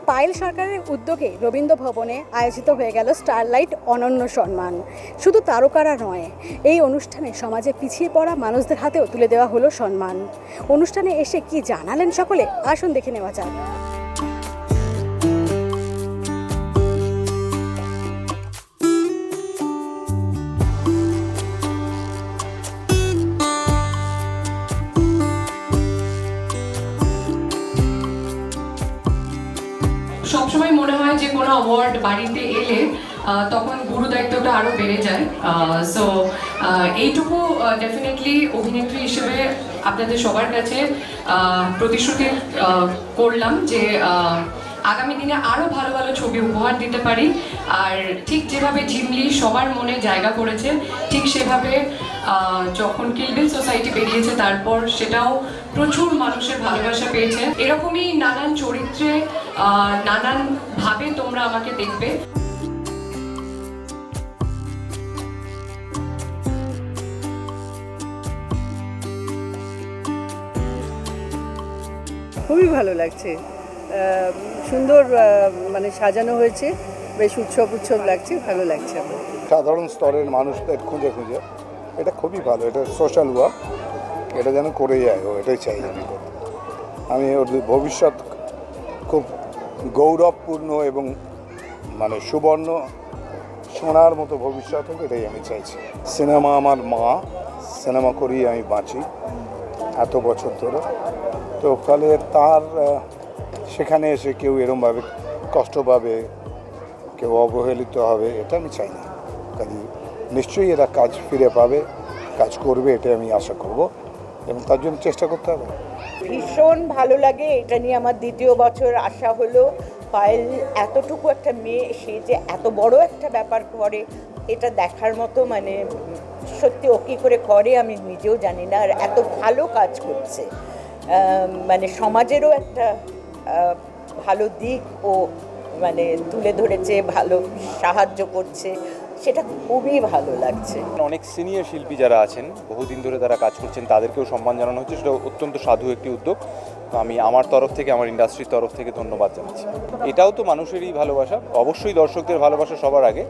পায়েল সরকারের উদ্যোগে রবীন্দ্র ভবনে আয়োজিত হয়ে গেল স্টারলাইট অনন্য সম্মান। শুধু তারকারা নয়, এই অনুষ্ঠানে সমাজে পিছিয়ে পড়া মানুষদের হাতেও তুলে দেওয়া হলো সম্মান। অনুষ্ঠানে এসে কি জানালেন সকলে, আসুন দেখে নেওয়া যাক। সবসময় মনে হয় যে কোনো অ্যাওয়ার্ড বাড়িতে এলে তখন গুরু দায়িত্বটা আরও বেড়ে যায়। সো এইটুকু ডেফিনেটলি অভিনেত্রী হিসেবে আপনাদের সবার কাছে প্রতিশ্রুতি করলাম যে আগামী দিনে আরও ভালো ভালো ছবি উপহার দিতে পারি। আর ঠিক যেভাবে ঝিমলি সবার মনে জায়গা করেছে, ঠিক সেভাবে যখন কিল বিল সোসাইটি বেরিয়েছে তারপর সেটাও প্রচুর মানুষের ভালোবাসা পেয়েছে। এরকমই নানান চরিত্রে নানানভাবে তোমরা আমাকে দেখবে। খুবই ভালো লাগছে, সুন্দর মানে সাজানো হয়েছে, বেশ উৎসব লাগছে, ভালো লাগছে আমার। সাধারণ স্তরের মানুষদের খুঁজে খুঁজে এটা খুবই ভালো, এটা সোশ্যাল ওয়ার্ক, এটা যেন করে যায়, ও এটাই চাই আমি করতে। আমি ওর ভবিষ্যৎ খুব গৌরবপূর্ণ এবং মানে সুবর্ণ সোনার মতো ভবিষ্যৎ হোক, এটাই আমি চাইছি। সিনেমা আমার মা, সিনেমা করেই আমি বাঁচি এত বছর ধরে, তো ফলে তার সেখানে এসে কেউ এরমভাবে কষ্ট পাবে, কেউ অবহেলিত হবে, এটা আমি চাই না। কাজে নিশ্চয়ই এরা কাজ ফিরে পাবে, কাজ করবে, এটাই আমি আশা করব এবং তার জন্য চেষ্টা করতে হবে। ভীষণ ভালো লাগে, এটা নিয়ে আমার দ্বিতীয় বছর আসা হলো। পায়েল এতটুকু একটা মেয়ে, সে যে এত বড় একটা ব্যাপার করে, এটা দেখার মতো, মানে সত্যি ও কী করে করে আমি নিজেও জানি না। আর এত ভালো কাজ করছে, মানে সমাজেরও একটা ভালো দিক ও মানে তুলে ধরেছে, ভালো সাহায্য করছে, সেটা খুবই ভালো লাগছে। অনেক সিনিয়র শিল্পী যারা আছেন, বহুদিন ধরে তারা কাজ করছেন, তাদেরকেও সম্মান জানানো হচ্ছে, সেটা অত্যন্ত সাধু একটি উদ্যোগ। তো আমি আমার তরফ থেকে, আমার ইন্ডাস্ট্রির তরফ থেকে ধন্যবাদ জানাচ্ছি। এটাও তো মানুষেরই ভালোবাসা, অবশ্যই দর্শকদের ভালোবাসা সবার আগে।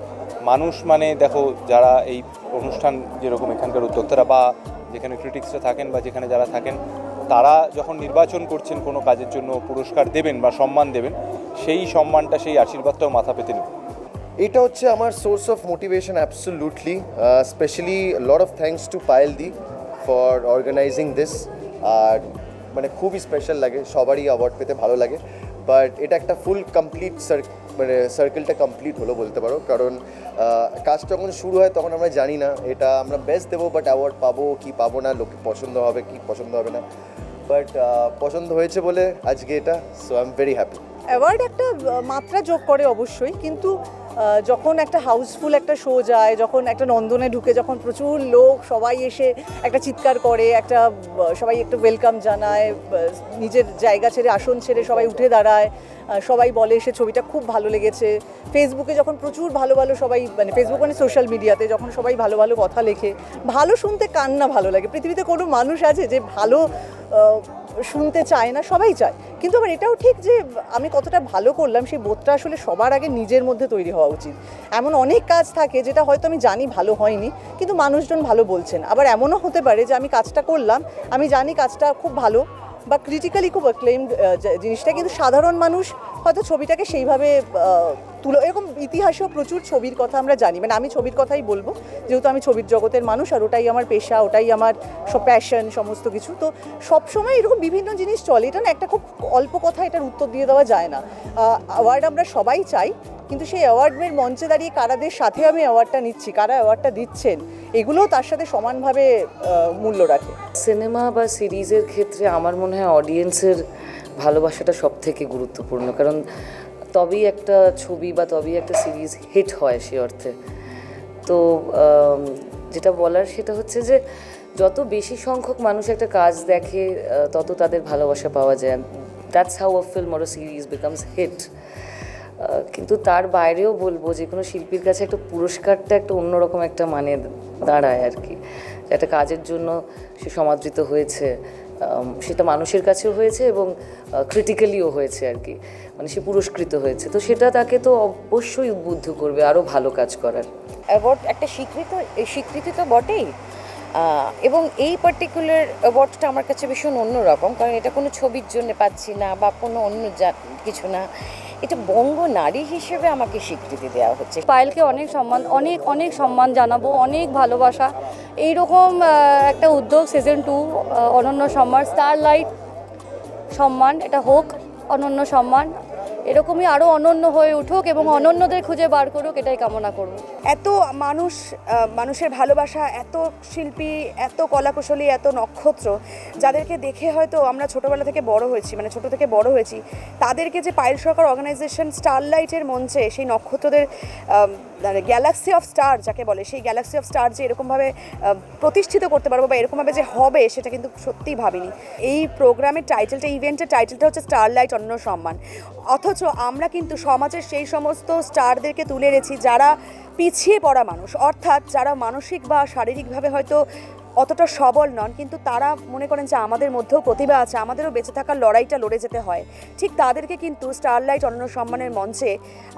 মানুষ মানে দেখো, যারা এই অনুষ্ঠান যেরকম এখানকার উদ্যোক্তারা বা যেখানে ক্রিটিক্সরা থাকেন বা যেখানে যারা থাকেন, তারা যখন নির্বাচন করছেন কোনো কাজের জন্য পুরস্কার দেবেন বা সম্মান দেবেন, সেই সম্মানটা, সেই আশীর্বাদটাও মাথা পেতে নেবেন। এটা হচ্ছে আমার source of motivation, absolutely. Specially lot of thanks to Payel di for organising this. আর মানে খুবই স্পেশাল লাগে, সবারই অ্যাওয়ার্ড পেতে ভালো লাগে, বাট এটা একটা ফুল কমপ্লিট মানে সার্কেলটা কমপ্লিট হলো বলতে পারো। কারণ কাজটা যখন শুরু হয় তখন আমরা জানি না এটা আমরা বেস্ট দেবো, বাট অ্যাওয়ার্ড পাবো কি পাবো না, লোকে পছন্দ হবে কি পছন্দ হবে না, বাট পছন্দ হয়েছে বলে আজকে এটা। So I am very happy. Award একটা মাত্রা যোগ করে অবশ্যই, কিন্তু যখন একটা হাউসফুল একটা শো যায়, যখন একটা নন্দনে ঢুকে, যখন প্রচুর লোক সবাই এসে একটা চিৎকার করে, একটা সবাই একটা ওয়েলকাম জানায়, নিজের জায়গা ছেড়ে আসন ছেড়ে সবাই উঠে দাঁড়ায়, সবাই বলে সে ছবিটা খুব ভালো লেগেছে। ফেসবুকে যখন প্রচুর ভালো ভালো সবাই, মানে ফেসবুক মানে সোশ্যাল মিডিয়াতে যখন সবাই ভালো ভালো কথা লেখে, ভালো শুনতে কার না ভালো লাগে? পৃথিবীতে কোনো মানুষ আছে যে ভালো শুনতে চায় না? সবাই চায়। কিন্তু আবার এটাও ঠিক যে আমি কতটা ভালো করলাম সেই বোধটা আসলে সবার আগে নিজের মধ্যে তৈরি হওয়া উচিত। এমন অনেক কাজ থাকে যেটা হয়তো আমি জানি ভালো হয়নি, কিন্তু মানুষজন ভালো বলছেন। আবার এমনও হতে পারে যে আমি কাজটা করলাম, আমি জানি কাজটা খুব ভালো বা ক্রিটিক্যালি খুব অ্যাক্লেইমড জিনিসটা, কিন্তু সাধারণ মানুষ হয়তো ছবিটাকে সেইভাবে এরকম ইতিহাসেও প্রচুর ছবির কথা আমরা জানি। মানে আমি ছবির কথাই বলবো, যেহেতু আমি ছবির জগতের মানুষ, আর ওটাই আমার পেশা, ওটাই আমার সব প্যাশন, সমস্ত কিছু। তো সবসময় এরকম বিভিন্ন জিনিস চলে, এটা না একটা খুব অল্প কথা, এটার উত্তর দিয়ে দেওয়া যায় না। অ্যাওয়ার্ড আমরা সবাই চাই, কিন্তু সেই অ্যাওয়ার্ডের মঞ্চে দাঁড়িয়ে কারাদের সাথে আমি অ্যাওয়ার্ডটা নিচ্ছি, কারা অ্যাওয়ার্ডটা দিচ্ছেন, এগুলোও তার সাথে সমানভাবে মূল্য রাখে। সিনেমা বা সিরিজের ক্ষেত্রে আমার মনে হয় অডিয়েন্সের ভালোবাসাটা সব থেকে গুরুত্বপূর্ণ, কারণ তবেই একটা ছবি বা তবেই একটা সিরিজ হিট হয় সে অর্থে। তো যেটা বলার সেটা হচ্ছে যে যত বেশি সংখ্যক মানুষ একটা কাজ দেখে, তত তাদের ভালোবাসা পাওয়া যায়। That's how a film or a series becomes hit. কিন্তু তার বাইরেও বলবো যে কোনো শিল্পীর কাছে একটা পুরস্কারটা একটা অন্যরকম একটা মানে দাঁড়ায় আর কি। একটা কাজের জন্য সে সমাদৃত হয়েছে, সেটা মানুষের কাছেও হয়েছে এবং ক্রিটিক্যালিও হয়েছে আর কি, মানে সে পুরস্কৃত হয়েছে, তো সেটা তাকে তো অবশ্যই উদ্বুদ্ধ করবে আরও ভালো কাজ করার। অ্যাওয়ার্ড একটা স্বীকৃতি তো বটেই, এবং এই পার্টিকুলার অ্যাওয়ার্ডটা আমার কাছে ভীষণ অন্যরকম, কারণ এটা কোনো ছবির জন্য পাচ্ছি না বা কোনো অন্য কিছু না, এটা বঙ্গ নারী হিসেবে আমাকে স্বীকৃতি দেওয়া হচ্ছে। পায়েলকে অনেক সম্মান জানাবো, অনেক ভালোবাসা। এইরকম একটা উদ্যোগ সিজন 2 অনন্য সম্মান, স্টারলাইট সম্মান, এটা হোক অনন্য সম্মান, এরকমই আরও অনন্য হয়ে উঠুক এবং অনন্যদের খুঁজে বার করুক, এটাই কামনা করব। এত মানুষের ভালোবাসা, এত শিল্পী, এত কলাকুশলী, এত নক্ষত্র, যাদেরকে দেখে হয়তো আমরা ছোটোবেলা থেকে বড় হয়েছি, মানে ছোটো থেকে বড় হয়েছি, তাদেরকে যে পায়েল সরকার অর্গানাইজেশন স্টারলাইটের মঞ্চে সেই নক্ষত্রদের গ্যালাক্সি অফ স্টার যাকে বলে, সেই গ্যালাক্সি অফ স্টার যে এরকমভাবে প্রতিষ্ঠিত করতে পারবো বা এরকমভাবে যে হবে, সেটা কিন্তু সত্যিই ভাবিনি। এই প্রোগ্রামের টাইটেলটা, ইভেন্টের টাইটেলটা হচ্ছে স্টারলাইট অনন্য সম্মান, অথচ আমরা কিন্তু সমাজের সেই সমস্ত স্টারদেরকে তুলে এনেছি যারা পিছিয়ে পড়া মানুষ, অর্থাৎ যারা মানসিক বা শারীরিকভাবে হয়তো অতটা সবল নন, কিন্তু তারা মনে করেন যে আমাদের মধ্যেও প্রতিভা আছে, আমাদেরও বেঁচে থাকার লড়াইটা লড়ে যেতে হয়, ঠিক তাদেরকে কিন্তু স্টারলাইট অনন্য সম্মানের মঞ্চে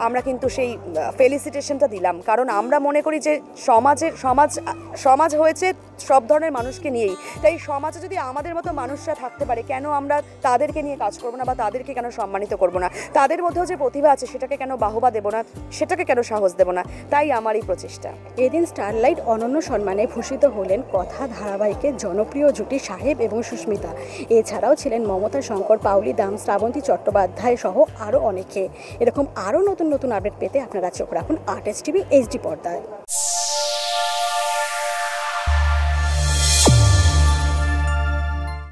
আমরা কিন্তু সেই ফেলিসিটেশনটা দিলাম। কারণ আমরা মনে করি যে সমাজ হয়েছে সব ধরনের মানুষকে নিয়েই, তাই সমাজে যদি আমাদের মতো মানুষরা থাকতে পারে, কেন আমরা তাদেরকে নিয়ে কাজ করবো না বা তাদেরকে কেন সম্মানিত করবো না? তাদের মধ্যেও যে প্রতিভা আছে সেটাকে কেন বাহবা দেবো না, সেটাকে কেন সাহস দেবো না? তাই আমার এই প্রচেষ্টা। এদিন স্টারলাইট অনন্য সম্মানে ভূষিত হলেন কথা ধারাবাহিকের জনপ্রিয় জুটি সাহেব এবং সুস্মিতা। এছাড়াও ছিলেন মমতা শঙ্কর, পাউলি দাম, শ্রাবন্তী চট্টোপাধ্যায় সহ আরও অনেকে। এরকম আরও নতুন আপডেট পেতে আপনারা চোখ রাখুন আর্টিস্ট টিভি HD পর্দায়।